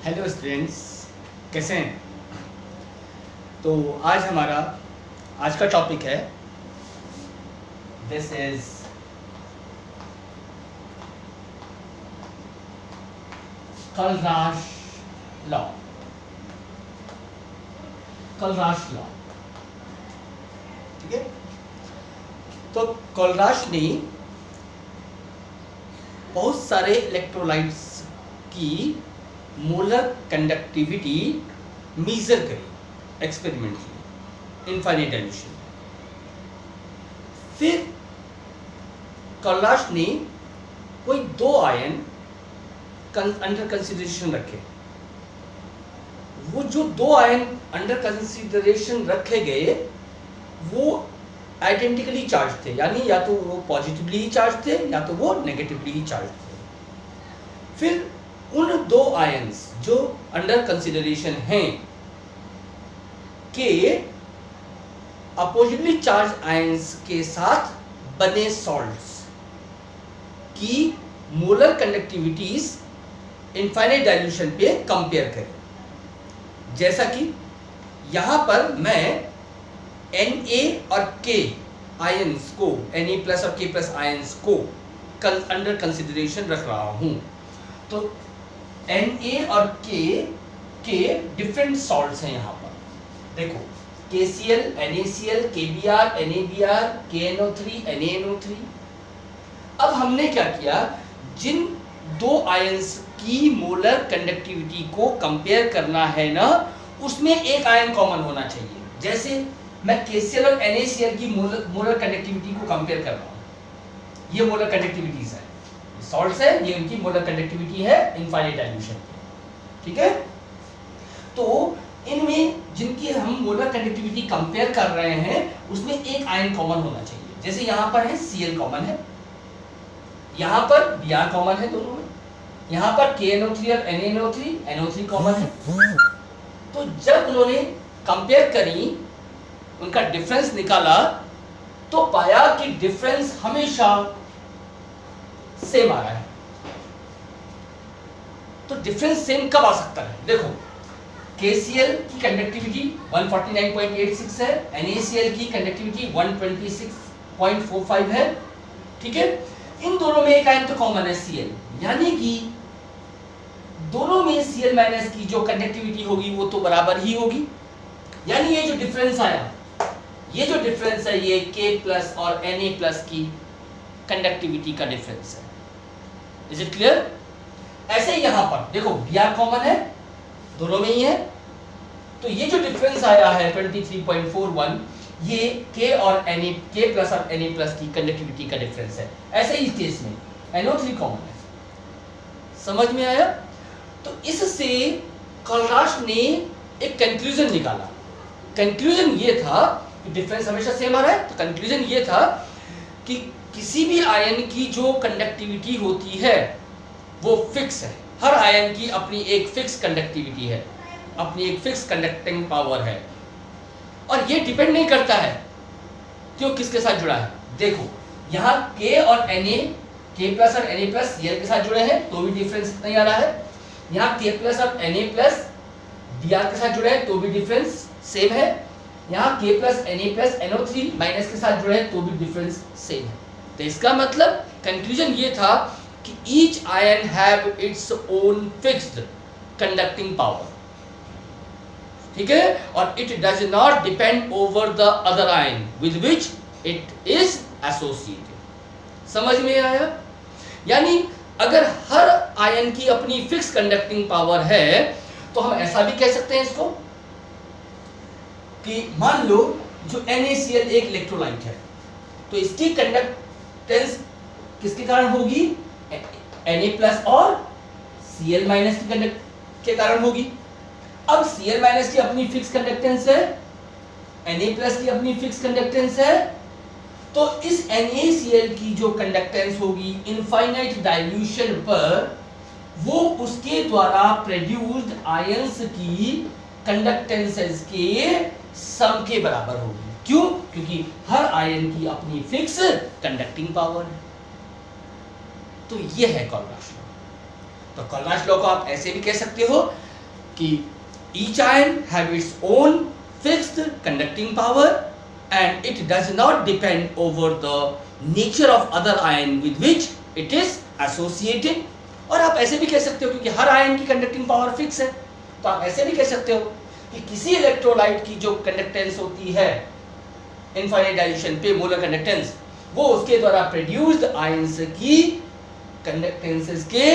Hello students, कैसे हैं? तो आज हमारा आज का टॉपिक है दिस इज कलराश लॉ। कलराश लॉ, ठीक है। तो कलराश ने बहुत सारे इलेक्ट्रोलाइट्स की मोलर कंडक्टिविटी मेजर करी एक्सपेरिमेंटली इनफाइनाइट डाइल्यूशन। फिर कलराश ने कोई दो आयन अंडर कंसिडरेशन रखे। वो जो दो आयन अंडर कंसिडरेशन रखे गए वो आइडेंटिकली चार्ज थे, यानी या तो वो पॉजिटिवली चार्ज थे या तो वो नेगेटिवली चार्ज थे। फिर उन दो आयंस जो अंडर कंसिडरेशन हैं के अपोजिटली चार्ज आयंस के साथ बने सॉल्ट्स की मोलर कंडक्टिविटीज इनफाइनाइट डाइल्यूशन पे कंपेयर करें। जैसा कि यहां पर मैं Na और K आयंस को, Na+ और K+ आयंस को अंडर कंसिडरेशन रख रहा हूं। तो Na और K के डिफरेंट सॉल्ट्स हैं यहां पर। देखो, KCl, NaCl, KBr, NaBr, KNO3, NaNO3। अब हमने क्या किया, जिन दो आयंस की मोलर कंडक्टिविटी को कंपेयर करना है ना, उसमें एक आयन कॉमन होना चाहिए। जैसे मैं KCl और NaCl की मोलर कंडक्टिविटी को कंपेयर कर रहा हूं। ये मोलर कंडक्टिविटीज है, सॉल्ट्स है, ये उनकी मोलर कंडक्टिविटी है इनफाइनाइट डाइल्यूशन की, ठीक है। तो इनमें जिनकी हम मोलर कंडक्टिविटी कंपेयर कर रहे हैं उसमें एक आयन कॉमन होना चाहिए। जैसे यहां पर है Cl कॉमन है, यहां पर Br कॉमन है दोनों में, यहां पर KNO3 और NaNO3 NO3 कॉमन है। तो जब उन्होंने कंपेयर करी, उनका डिफरेंस निकाला, तो पाया कि डिफरेंस हमेशा सेम आ रहा है। तो डिफरेंस सेम कब आ सकता है? देखो, KCl की कंडक्टिविटी 149.86 है, NaCl की कंडक्टिविटी 126.45 है, ठीक है। इन दोनों में एक आयन तो कॉमन है Cl, यानी कि दोनों में Cl- की जो कंडक्टिविटी होगी वो तो बराबर ही होगी। यानी ये जो डिफरेंस आया, ये जो डिफरेंस है, ये K+ और Na+ की कंडक्टिविटी का डिफरेंस है। Is it clear? ऐसे ही यहां पर देखो, Br कॉमन है, दोनों में ही है, तो ये जो डिफरेंस आया है 23.41, ये K+ और Na की कंडक्टिविटी का डिफरेंस है। ऐसे ही इस केस में NO3 कॉमन है। समझ में आया? तो इससे कलराश ने एक कंक्लूजन निकाला। कंक्लूजन ये था कि डिफरेंस हमेशा सेम आ रहा है। तो कंक्लूजन ये था कि किसी भी आयन की जो कंडक्टिविटी होती है वो फिक्स है। हर आयन की अपनी एक फिक्स कंडक्टिविटी है, अपनी एक फिक्स कंडक्टिंग पावर है, और ये डिपेंड नहीं करता है क्यों किसके साथ जुड़ा है। देखो, यहाँ K और Na, K+ और Na+ Cl के साथ जुड़े हैं तो भी डिफरेंस नहीं आ रहा है। यहाँ K+ और Na+ Br के साथ जुड़े हैं तो भी डिफरेंस सेम है। यहाँ K+, Na+, NO3- के साथ जुड़े हैं तो भी डिफरेंस सेम है। तो इसका मतलब कंक्लूजन ये था कि each ion have its own fixed conducting power, ठीक है, और it does not depend over the other ion with which it is associated. समझ में आया? यानी अगर हर आयन की अपनी फिक्स कंडक्टिंग पावर है तो हम ऐसा भी कह सकते हैं इसको कि मान लो जो NaCl एक इलेक्ट्रोलाइट है, तो इसकी कंडक्टेंस किसके कारण होगी? Na+ और Cl- की कंडक्ट के कारण होगी। अब Cl- की अपनी फिक्स कंडक्टेंस है, Na+ की अपनी फिक्स कंडक्टेंस है, तो इस NaCl की जो कंडक्टेंस होगी इनफाइनाइट डाइल्यूशन पर, वो उसके द्वारा प्रोड्यूस्ड आयंस की कंडक्टेंसेस के सम के बराबर होगी। क्यों? क्योंकि हर आयन की अपनी फिक्स कंडक्टिंग पावर है। तो ये है कलराश लॉ। तो कलराश लॉ को आप ऐसे भी कह सकते हो कि each ion have its own fixed conducting power and it does not depend over the nature of other ion with which it is associated. और आप ऐसे भी कह सकते हो क्योंकि हर आयन की कंडक्टिंग पावर फिक्स है, तो आप ऐसे भी कह सकते हो कि किसी इलेक्ट्रोलाइट की जो कंडक्टेंस होती है इनफाइनाइट डाइल्यूशन पे, मोलर कंडक्टेंस, वो उसके द्वारा प्रोड्यूस्ड आयंस की कंडक्टेंसेस के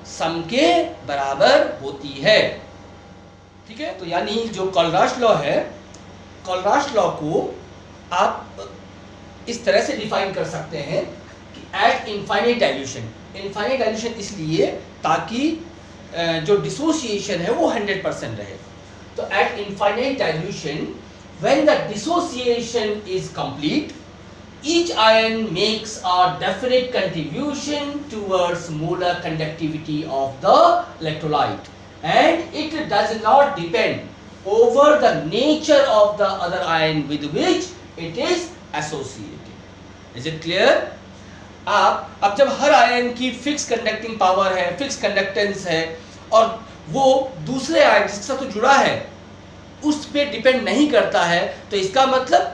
सम के बराबर होती है। ठीक है, तो यानी जो कोलराश लॉ है, कोलराश लॉ को आप इस तरह से डिफाइन कर सकते हैं कि eight infinite dilution, infinite dilution इसलिए ताकि जो डिसोसिएशन है वो 100% रहे। तो eight infinite dilution when the dissociation is complete, each ion makes a definite contribution towards molar conductivity of the electrolyte and it does not depend over the nature of the other ion with which it is associated. Is it clear? अब जब हर ion की fix conducting power है, fix conductance है और वो दूसरे ion जिसके साथ तो जुड़ा है उस पे डिपेंड नहीं करता है, तो इसका मतलब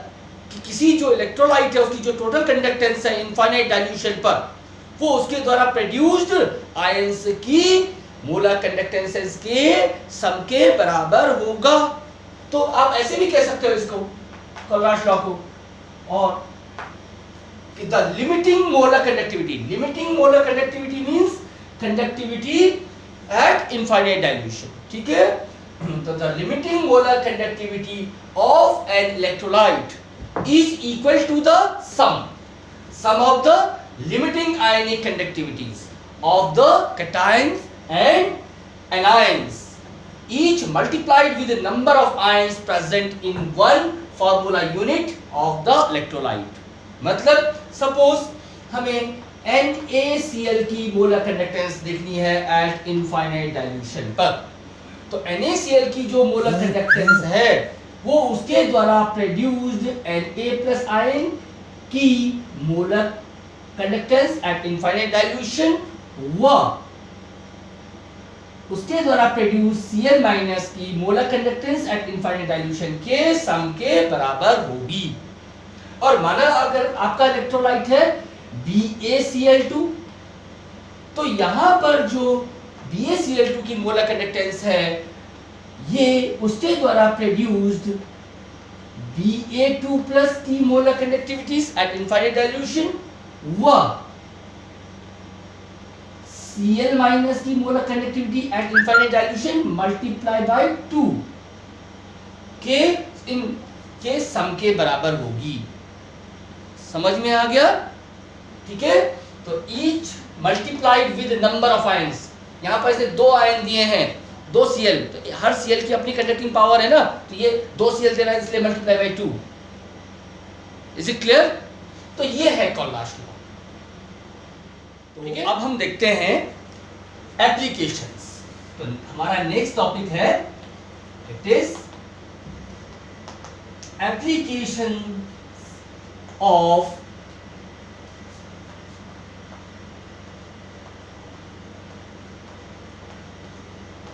कि किसी जो इलेक्ट्रोलाइट है उसकी जो टोटल कंडक्टेंस है इनफाइनाइट डाइल्यूशन पर, वो उसके द्वारा प्रोड्यूस्ड आयंस की मोलर कंडक्टेंसेस के सम के बराबर होगा। तो आप ऐसे भी कह सकते हो इसको, कोलराश लॉ को, और कि the limiting molar conductivity, limiting molar conductivity means conductivity eight infinite dilution. ठीक है, तो the limiting molar conductivity of an electrolyte is equal to the sum of the limiting ionic conductivities of the cations and anions, each multiplied with the number of ions present in one formula unit of the electrolyte. मतलब suppose हमें NaCl की molar conductance देखनी है at infinite dilution पर, तो NaCl की जो molar conductance है वो उसके द्वारा प्रोड्यूस्ड Na+ आयन की molar conductance at infinite dilution व उसके द्वारा प्रोड्यूस Cl- की molar conductance at infinite dilution के सम के बराबर होगी। और माना अगर आपका इलेक्ट्रोलाइट है BaCl2, तो यहां पर जो BaCl2 की मोलर कंडक्टेंस है ये उसके द्वारा प्रोड्यूस्ड Ba2+ की molar conductivities eight infinite dilution व Cl- की molar conductivity eight infinite dilution multiply by 2 के सम के बराबर होगी। समझ में आ गया? ठीक है, तो each multiplied with number of ions, यहां पर इसे 2 आयन दिए हैं, 2 Cl, तो हर Cl की अपनी कंडक्टिंग पावर है ना, तो ये 2 Cl दे रहा है इसलिए multiply by 2। Is it clear? तो ये है कोलराश लॉ। तो अब हम देखते हैं एप्लीकेशंस। तो हमारा नेक्स्ट टॉपिक है, it is application of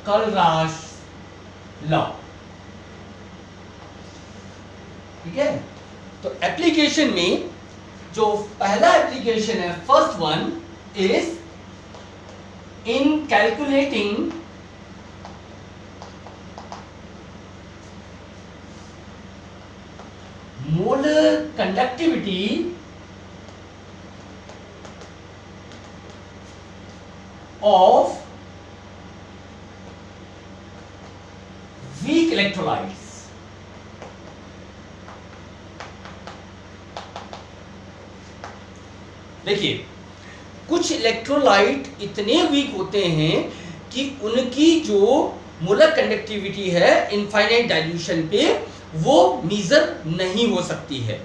Kohlrausch law. ठीक है, तो एप्लीकेशन में जो पहला एप्लीकेशन है, first one is in calculating molar conductivity of weak electrolytes। देखिए, कुछ इलेक्ट्रोलाइट इतने वीक होते हैं कि उनकी जो मोलर कंडक्टिविटी है इनफाइनाइट डाइल्यूशन पे वो मेजर नहीं हो सकती है।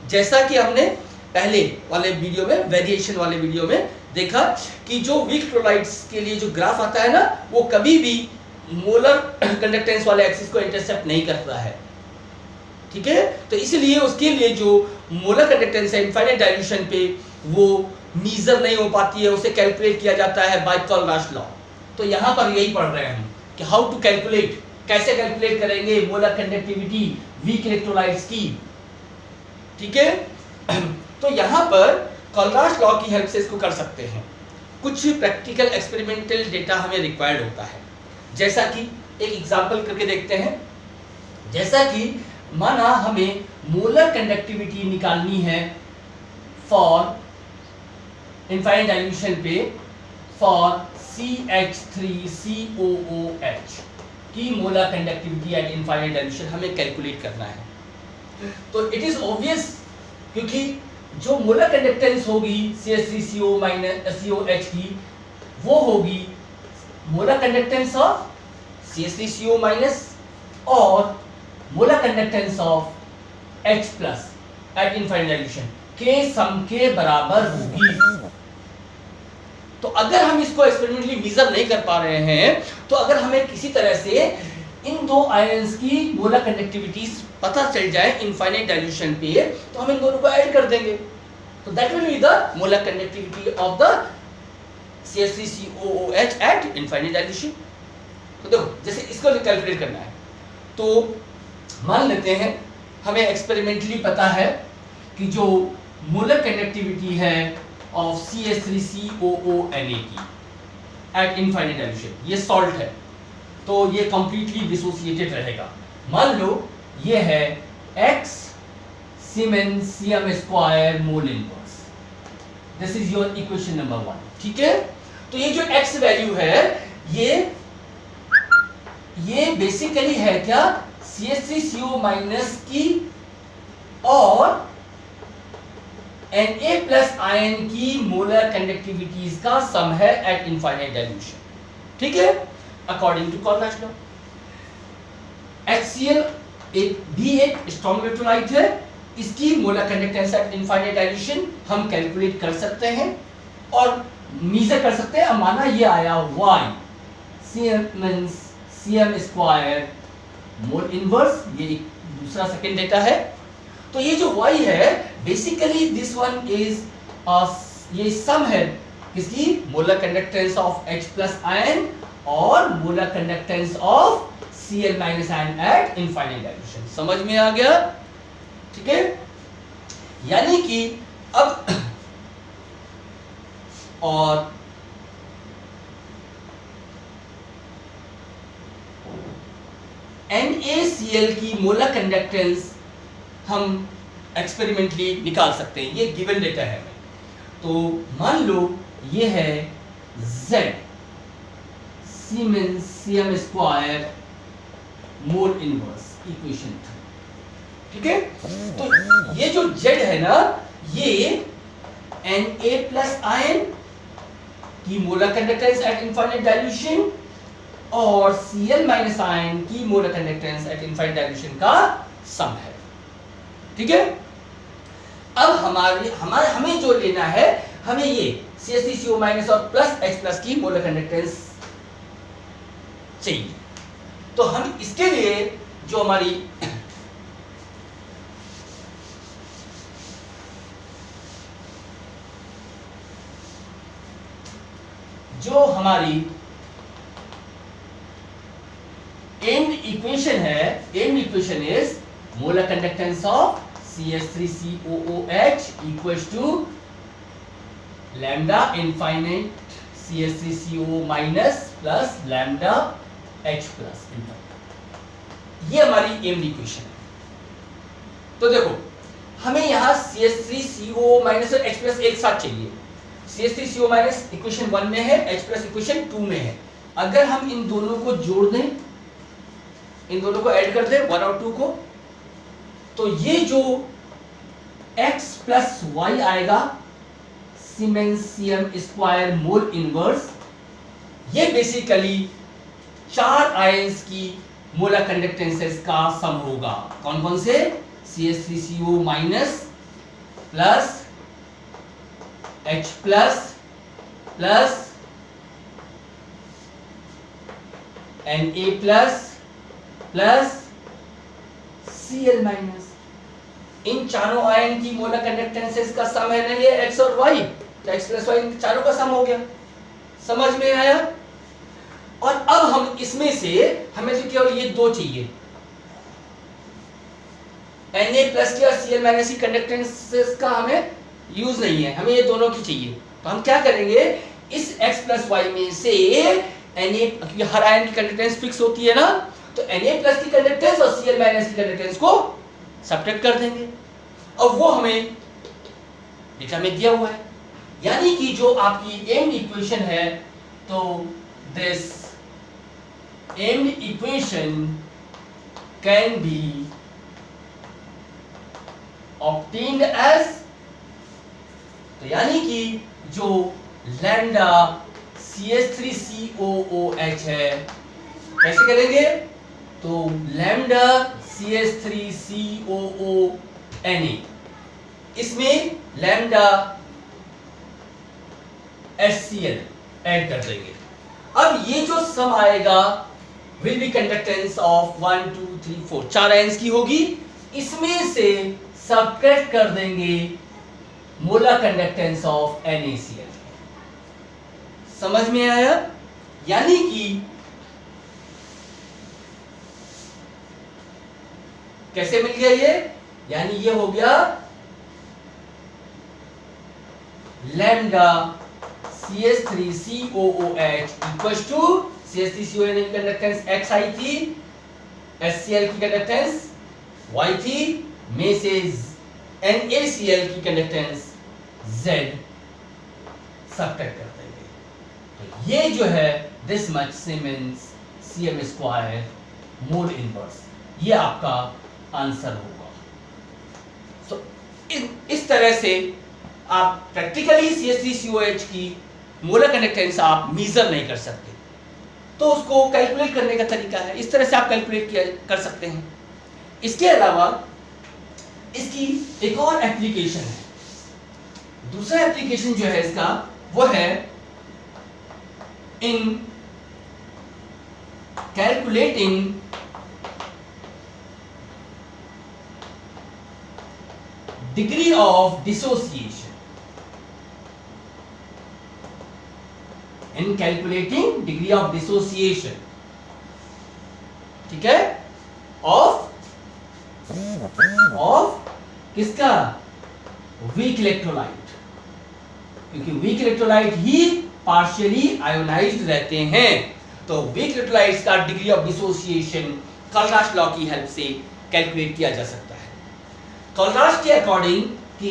जैसा कि हमने पहले वाले वीडियो में, वेरिएशन वाले वीडियो में देखा कि जो वीक इलेक्ट्रोलाइट्स के लिए जो ग्राफ आता है ना, वो कभी भी मोलर कंडक्टेंस वाले एक्सिस को इंटरसेप्ट नहीं करता है। ठीक है, तो इसलिए उसके लिए जो मोलर कंडक्टेंस है इनफाइनाइट डाइल्यूशन पे वो मेजर नहीं हो पाती है, उसे कैलकुलेट किया जाता है बाय कोलराश लॉ। तो यहाँ पर यही पढ़ रहे हैं हम कि हाउ टू कैलकुलेट कैसे कैलकुलेट करेंगे मोलर कंडक्टिविटी वीक इलेक्ट्रोलाइट्स की, ठीक है। तो यहां पर कोलराज लॉ की हेल्प से इसको कर सकते हैं। कुछ प्रैक्टिकल एक्सपेरिमेंटल डेटा हमें रिक्वायर्ड होता है, जैसा कि एक एग्जांपल करके देखते हैं। जैसा कि माना हमें मोलर कंडक्टिविटी निकालनी है फॉर इनफाइनाइट डाइल्यूशन पे फॉर CH3COOH की molar conductivity eight infinite dilution हमें कैलकुलेट करना है। तो इट इज ऑब्वियस, क्योंकि जो मोलर कंडक्टेंस होगी CH3COH की, वो होगी मोलर कंडक्टेंस ऑफ CH3CO- और molar conductance of H+ eight infinite dilution के सम के बराबर होगी। तो अगर हम इसको एक्सपेरिमेंटली मेजर नहीं कर पा रहे हैं, तो अगर हमें किसी तरह से इन दो आयंस की मोलर कंडक्टिविटी पता चल जाए इनफाइनाइट डाइल्यूशन पे, तो हम इन दोनों को ऐड कर देंगे। तो that will be the molar conductivity of the CH3COOH eight infinite dilution. तो देखो, जैसे इसको कैलकुलेट करना है, तो मान लेते हैं हमें एक्सपेरिमेंटली पता है कि जो मोलर कंडक्टिविटी है ऑफ CH3COONA की एट इनफाइनाइट डाइल्यूशन, ये सॉल्ट है तो ये कंप्लीटली डिसोसिएटेड रहेगा। मान लो ये है X Siemens Cm² mole inverse, this is your equation number 1, ठीक है। तो ये जो X वैल्यू है ये बेसिकली है क्या, CH3CO- की और Na+ आयन की मोलर कंडक्टिविटीज का सम है एट इनफाइनाइट डाइल्यूशन, ठीक है, according to Kohlrausch law. HCl एक स्ट्रॉन्ग इलेक्ट्रोलाइट है, इसकी molar conductance at infinite dilution हम कैलकुलेट कर सकते हैं और मेजर कर सकते हैं। अब माना ये आया Y Cm² मोल इनवर्स, ये एक दूसरा सेकंड डेटा है। तो ये जो Y है बेसिकली दिस वन इज ये सम है किसकी, molar conductance of H+ ion और molar conductance of Cl- ion at infinite dilution. समझ में आ गया, ठीक है। यानी कि अब और NaCl की मोलर कंडक्टेंस हम एक्सपेरिमेंटली निकाल सकते हैं, ये गिवन डेटा है। तो मान लो ये है Z Siemens Cm² mole inverse, equation 3, ठीक है। तो ये जो Z है ना, ये Na+ आयन की molar conductance at infinite dilution और Cl- आयन की molar conductance at infinite dilution का सम है, ठीक है। अब हमें जो लेना है, हमें ये CH3CO- और प्लस H+ की मोलर कंडक्टेंस चाहिए। तो हम इसके लिए जो हमारी एंड इक्वेशन है, and equation is molar conductance of CH3COOH equals to lambda infinite CH3CO- plus lambda H+। ये हमारी एम्ड इक्वेशन है। तो देखो, हमें यहां CH3CO- और H+ एक साथ चाहिए। CH3CO- इक्वेशन 1 में है, H+ इक्वेशन 2 में है। अगर हम इन दोनों को जोड़ दें, इन दोनों को ऐड कर दें 1 और 2 को, तो ये जो X + Y आएगा Siemens Cm² मोल इनवर्स, ये बेसिकली 4 आयंस की मोलर कंडक्टेंसेस का सम होगा। कौन कौन से, CH3CO- plus H+ plus Na+ plus Cl-। इन चारों आयन की मोलर कंडक्टेंसेस का सम है ना ये X और Y, तो X + Y इन चारों का सम हो गया। समझ में आया। और अब हम इसमें से हमें तो केवल ये दो चाहिए, Na+ की और Cl- की कंडक्टेंसेस का हमें यूज नहीं है, हमें ये दोनों की चाहिए। तो हम क्या करेंगे, इस x + y में से Na, क्योंकि हर आयन की कंडक्टेंस फिक्स होती है ना, तो Na+ की कंडक्टेंस और Cl- की कंडक्टेंस को सब्ट्रैक्ट कर देंगे, और वो हमें डेटा में दिया हुआ है। यानी कि जो आपकी एम्ड इक्वेशन है, तो this aimed equation can be obtained as, तो यानी कि जो लैम्डा CH3COOH है, कैसे करेंगे, तो लैम्डा CH3COONA, इसमें लैम्डा HCl ऐड कर देंगे। अब ये जो सम आएगा will be conductance of 1 2 3 4, 4 ions की होगी, इसमें से सब्ट्रैक्ट कर देंगे मोलर कंडक्टेंस ऑफ NaCl। समझ में आया? यानी कि कैसे मिल गया ये, यानी ये हो गया lambda CH3COOH equal to CH3COOH की कंडक्टेंस xi थी, HCl की कंडक्टेंस y थी, में से NaCl की कंडक्टेंस z सब्ट्रैक्ट कर देंगे। तो ये जो है this much siemens Cm² mole inverse, ये आपका आंसर होगा। तो इस तरह से आप प्रैक्टिकली CH3COH की मोलर कंडक्टेंस आप मेजर नहीं कर सकते, तो उसको कैलकुलेट करने का तरीका है, इस तरह से आप कैलकुलेट कर सकते हैं। इसके अलावा इसकी एक और एप्लीकेशन है, दूसरा एप्लीकेशन जो है इसका वो है इन calculating degree of dissociation. In calculating degree of dissociation, ठीक है, ऑफ किसका, वीक इलेक्ट्रोलाइट, क्योंकि वीक इलेक्ट्रोलाइट ही पार्शियली आयोनाइज्ड रहते हैं, तो वीक इलेक्ट्रोलाइट्स का डिग्री ऑफ डिसोसिएशन कलराश लॉ की हेल्प से कैलकुलेट किया जा सकता है। कलराश के अकॉर्डिंग कि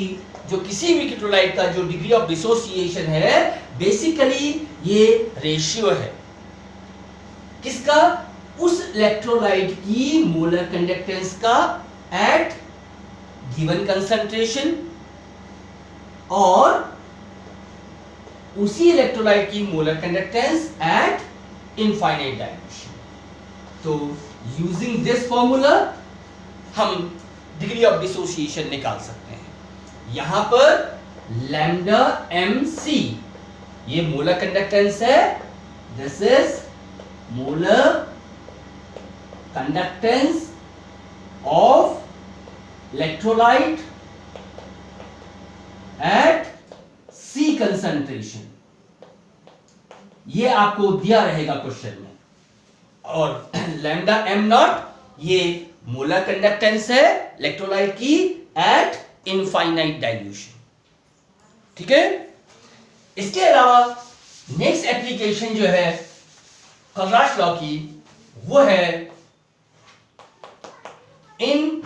जो किसी वीक इलेक्ट्रोलाइट का जो डिग्री ऑफ डिसोसिएशन है, बेसिकली ये रेशियो है किसका, उस इलेक्ट्रोलाइट की मोलर कंडक्टेंस का एट गिवन कंसंट्रेशन और उसी इलेक्ट्रोलाइट की molar conductance at infinite dimension. तो यूजिंग दिस फॉर्मूला हम डिग्री ऑफ डिसोसिएशन निकाल सकते हैं। यहां पर लैम्डा MC ये मोलर कंडक्टेंस है, this is molar conductance of electrolyte at C concentration, ये आपको दिया रहेगा क्वेश्चन में। और लैम्डा M0 ये मोलर कंडक्टेंस है इलेक्ट्रोलाइट की एट इनफाइनाइट डाइल्यूशन, ठीक है। इसके अलावा नेक्स्ट एप्लीकेशन जो है कलराश लॉ की, वो है इन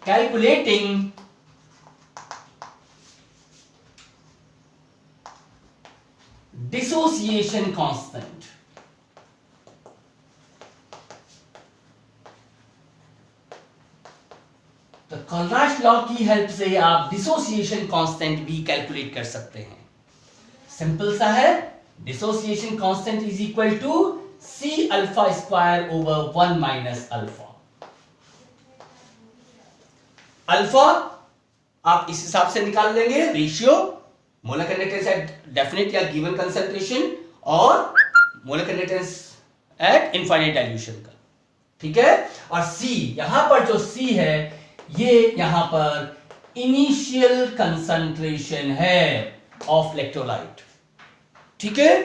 कैलकुलेटिंग डिसोसिएशन कांस्टेंट। तो कलराश लॉ की हेल्प से आप डिसोसिएशन कांस्टेंट भी कैलकुलेट कर सकते हैं। सिंपल सा है, dissociation constant is equal to C alpha square over 1 minus alpha. Alpha आप इस हिसाब से निकाल लेंगे, ratio molar conductance at definite या गिवन कंसंट्रेशन और molar conductance at infinite dilution का, ठीक है। और C, यहां पर जो C है ये यहां पर इनिशियल कंसंट्रेशन है ऑफ इलेक्ट्रोलाइट, ठीक है।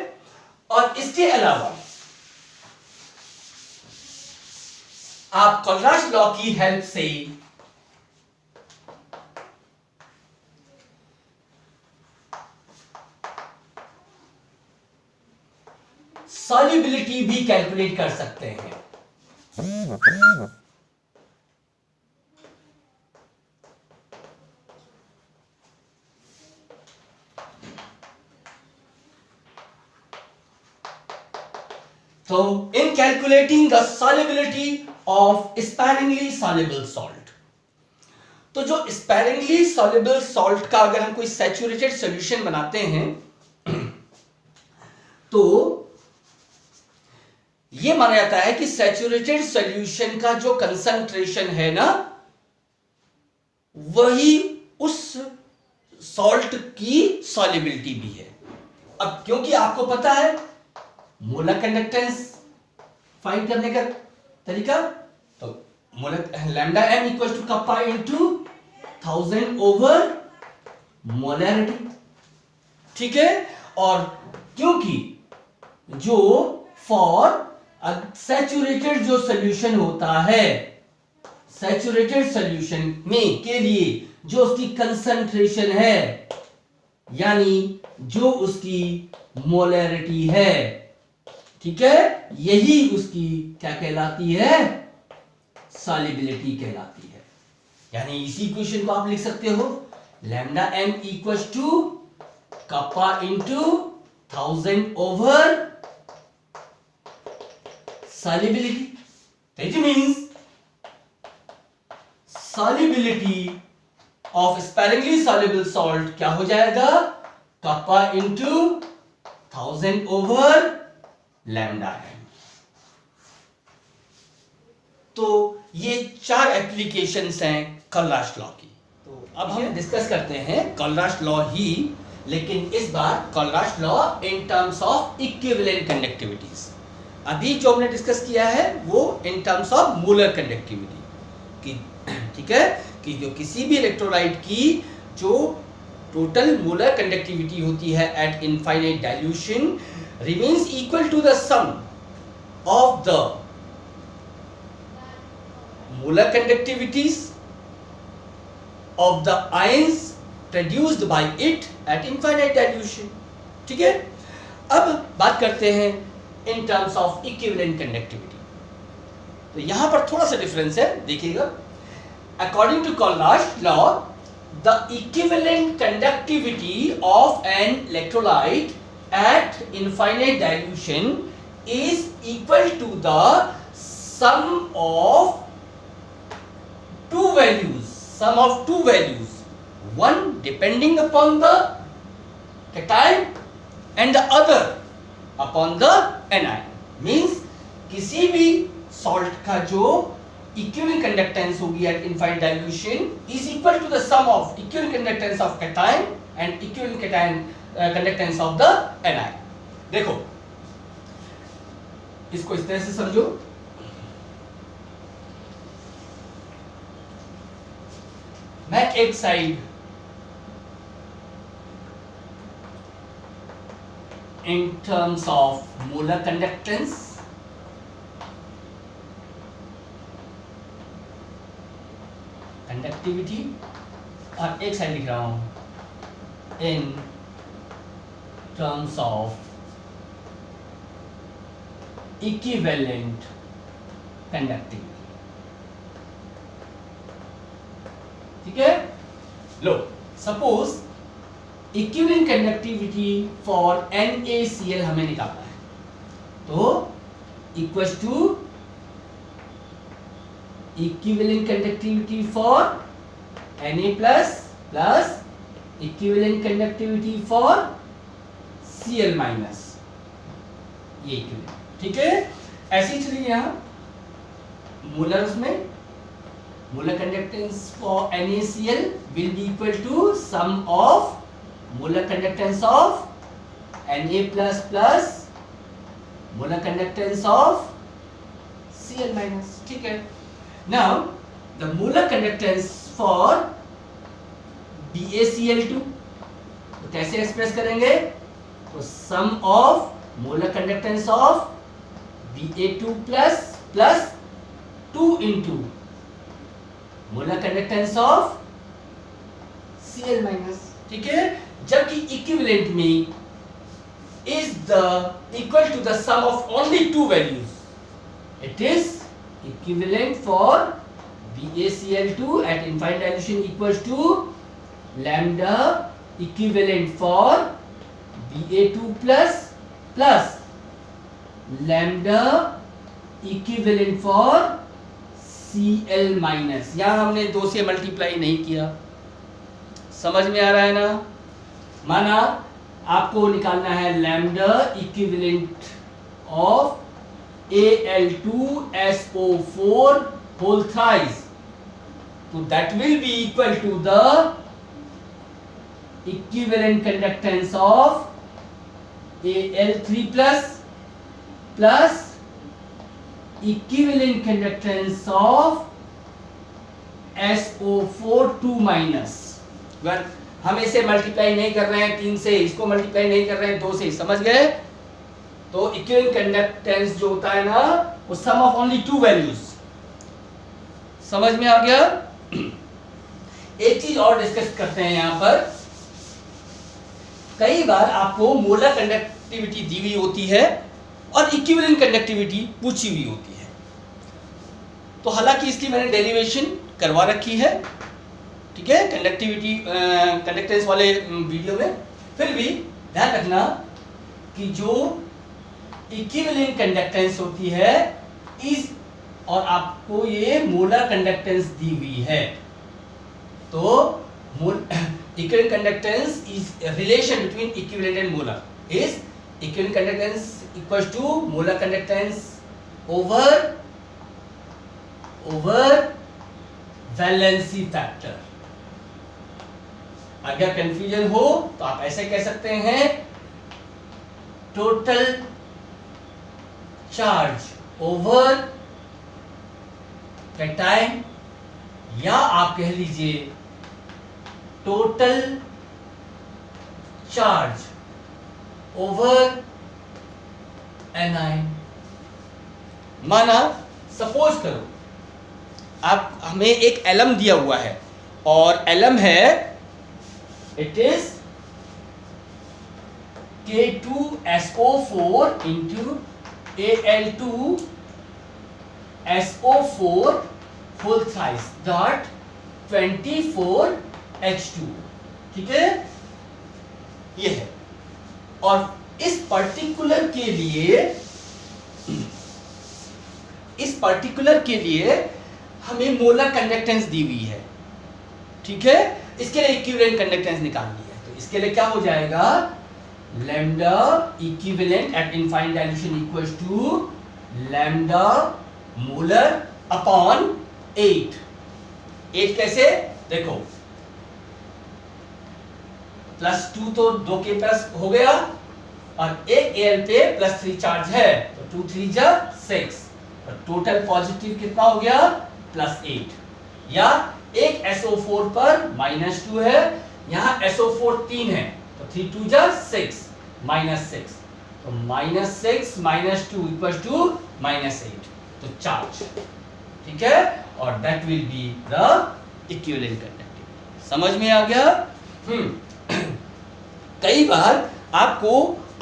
और इसके अलावा आप कोलराज लॉ की हेल्प से सॉल्युबिलिटी भी कैलकुलेट कर सकते हैं। तो in calculating the solubility of sparingly soluble salt, तो जो sparingly soluble salt का अगर हम कोई saturated solution बनाते हैं तो ये माना जाता है कि सैचुरेटेड सॉल्यूशन का जो कंसंट्रेशन है ना, वही उस सॉल्ट की सॉल्युबिलिटी भी है। अब क्योंकि आपको पता है मोलर कंडक्टेंस फाइंड करने का तरीका, तो molar lambda M equal to kappa into 1000 over molarity, ठीक है। और क्योंकि जो फॉर सैचुरेटेड जो सॉल्यूशन होता है, सैचुरेटेड सॉल्यूशन में के लिए जो उसकी कंसंट्रेशन है, यानी जो उसकी मोलैरिटी है, ठीक है, यही उसकी क्या कहलाती है, सॉल्युबिलिटी कहलाती है। यानी इसी इक्वेशन को आप लिख सकते हो lambda M equals to kappa into 1000 over solubility. That means solubility of sparingly soluble salt क्या हो जाएगा, kappa into 1000 over lambda M. तो ये 4 एप्लीकेशंस हैं कोलराज लॉ की। तो अब हम डिस्कस करते हैं कोलराज लॉ ही, लेकिन इस बार Kohlrausch law in terms of equivalent conductivities. अभी जो हमने डिस्कस किया है वो in terms of molar conductivity की, ठीक है, कि जो किसी भी इलेक्ट्रोलाइट की जो टोटल मोलर कंडक्टिविटी होती है at infinite dilution remains equal to the sum of the molar conductivities of the ions produced by it at infinite dilution, ठीक है। अब बात करते हैं in terms of equivalent conductivity. तो यहां पर थोड़ा सा डिफरेंस है, देखिएगा। According to Kohlrausch law, the equivalent conductivity of an electrolyte at infinite dilution is equal to the sum of two values, one depending upon the cation and the other upon the anion. Means किसी भी salt का जो equivalent conductance होगी at infinite dilution is equal to the sum of equivalent conductance of cation and equivalent cation conductance of the anion. देखो इसको इस तरह से समझो, मैं एक side in terms of molar conductance conductivity और एक साइड लिख रहा हूं in terms of equivalent conductivity, ठीक है। लो suppose equivalent conductivity for NaCl हमें निकालना है, तो equals to equivalent conductivity for Na plus plus equivalent conductivity for Cl minus, ये इक्विवेलेंट, ठीक है। ऐसे ही चलिए यहां मोलर्स में molar conductance for NaCl will be equal to sum of molar conductance of Na plus plus molar conductance of Cl minus, ठीक है। Now the molar conductance for BaCl2 तो कैसे एक्सप्रेस करेंगे, तो sum of molar conductance of Ba2 plus 2 into molar conductance of Cl minus, ठीक है। जबकि equivalent में is the equal to the sum of only two values. It is equivalent for BaCl2 at infinite dilution equals to lambda equivalent for Ba2 plus lambda equivalent for Cl minus. यहां हमने 2 से multiply नहीं किया, समझ में आ रहा है ना। माना आपको निकालना है lambda equivalent of Al2SO4 whole thrice, तो that will be equal to the equivalent conductance of Al3 plus equivalent conductance of SO4 2 minus. हम इसे मल्टीप्लाई नहीं कर रहे हैं 3 से, इसको मल्टीप्लाई नहीं कर रहे हैं 2 से, समझ गए। तो इक्विवेलेंट कंडक्टेंस जो होता है ना, वो सम ऑफ ओनली टू वैल्यूज, समझ में आ गया। एक चीज और डिस्कस करते हैं यहां पर। कई बार आपको मोलर कंडक्टिविटी दी हुई होती है और इक्विवेलेंट कंडक्टिविटी पूछी हुई होती है, तो हालांकि इसकी मैंने डेरिवेशन करवा रखी है, ठीक है, कंडक्टिविटी कंडक्टेंस वाले वीडियो में। फिर भी ध्यान रखना कि जो इक्विवेलेंट कंडक्टेंस होती है इस, और आपको ये मोलर कंडक्टेंस दी हुई है, तो equivalent conductance is relation between equivalent and molar is equivalent conductance equals to molar conductance over valency factor. अगर कंफ्यूजन हो तो आप ऐसे कह सकते हैं टोटल चार्ज ओवर कैटायन, या आप कह लीजिए टोटल चार्ज ओवर एनायन। माना सपोज करो आप हमें एक एलम दिया हुआ है और एलम है it is K2SO4 into Al2SO4 whole thrice dot 24H2, ठीक है, ये है। और इस पर्टिकुलर के लिए हमें मोलर कंडक्टेंस दी हुई है, ठीक है। इसके लिए इक्विवेलेंट कंडक्टेंस निकालनी है, तो इसके लिए क्या हो जाएगा, lambda equivalent at infinite dilution equals to lambda molar upon 8 कैसे देखो, +2 तो 2 के प्लस हो गया और एक Al पे +3 चार्ज है, तो 2 3 जा 6, तो टोटल पॉजिटिव कितना हो गया +8, या एक SO4 पर -2 है, यहां SO4 3 है, तो 3 2 जा 6 -6, तो -6 -2 इक्वल्स टू -8, तो चार्ज, ठीक है, और that will be the equivalent conductivity. समझ में आ गया। कई बार आपको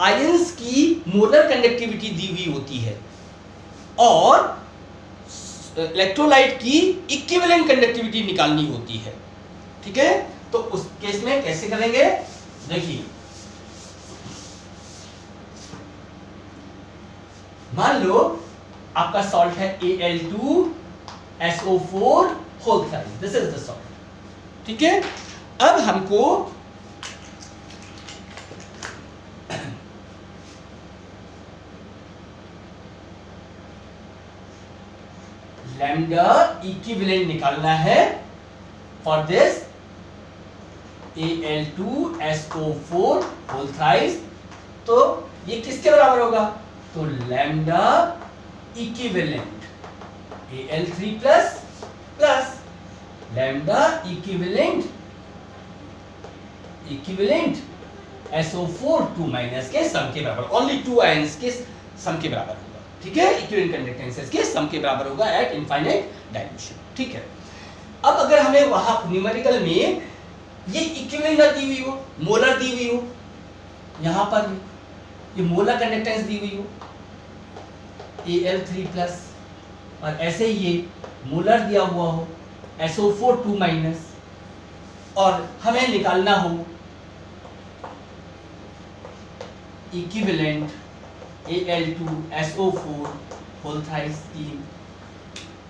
आयंस की मोलर कंडक्टिविटी दी हुई होती है और इलेक्ट्रोलाइट की इक्विवेलेंट कंडक्टिविटी निकालनी होती है, ठीक है। तो उस केस में कैसे करेंगे, देखिए मान लो आपका सॉल्ट है Al2SO4 whole thrice, this is the salt, ठीक है। अब हमको लैम्डा इक्विवेलेंट निकालना है for this Al2SO4 whole thrice, तो ये किसके बराबर होगा, तो lambda equivalent Al3 plus lambda equivalent SO4 2 minus के सम के बराबर, ओनली 2 आयंस के सम के बराबर होगा, ठीक है, इक्विवेलेंट कंडक्टेंसेस के सम के बराबर होगा एट इनफाइनाइट डाइल्यूशन, ठीक है। अब अगर हमें वहां न्यूमेरिकल में ये इक्विवेलेंट दी हुई हो, मोलर दी हुई हो, यहां पर ये मोलर कंडक्टेंस दी हुई हो Al3+ और ऐसे ही ये मोलर दिया हुआ हो SO4 2 माइनस, और हमें निकालना हो इक्विवेलेंट Al2SO4 होल थ्राइस 3,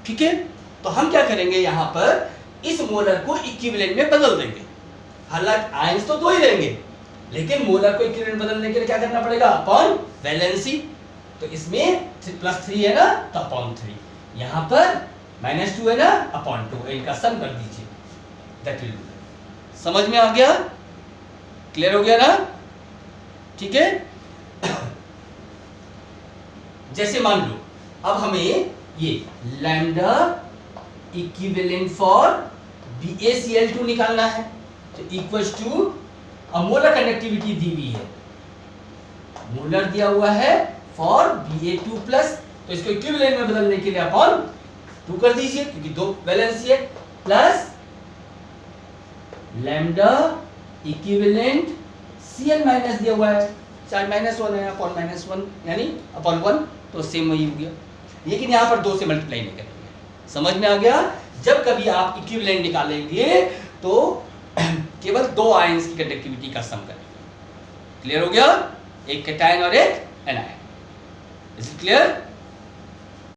ठीक है। तो हम क्या करेंगे, यहां पर इस मोलर को इक्विवेलेंट में बदल देंगे। हालांकि आयंस तो दो ही रहेंगे, लेकिन मोलर को इक्विवेलेंट बदलने के लिए क्या करना पड़ेगा, अपॉन वैलेंसी। तो इसमें +3 है ना, तो अपॉन 3, यहां पर -2 है ना, अपॉन 2, इनका सम कर दीजिए, दैट विल डू। समझ में आ गया, क्लियर हो गया ना, ठीक है। जैसे मान लो अब हमें ये लैम्डा इक्विवेलेंट फॉर BaCl2 निकालना है, तो इक्वल्स टू मोलर कंडक्टिविटी दी हुई है, मोलर दिया हुआ है फॉर Ba2+, तो इसको इक्विवेलेंट में बदलने के लिए अपॉन 2 कर दीजिए, क्योंकि दो वैलेंसी है, plus lambda equivalent Cl minus दिया हुआ है, चाहे -1 है, अपॉन -1 यानी अपॉन 1, तो सेम वही हो गया, लेकिन यहाँ पर 2 से मल्टीप्लाई नहीं करेंगे। समझ में आ गया, जब कभी आप इक्विवेलेंट निकालेंगे तो केवल 2 आयंस की कंडक्टिविटी का सम करेंगे। क्लियर हो गया, एक कैटायन और एक एनायन, इज इट क्लियर?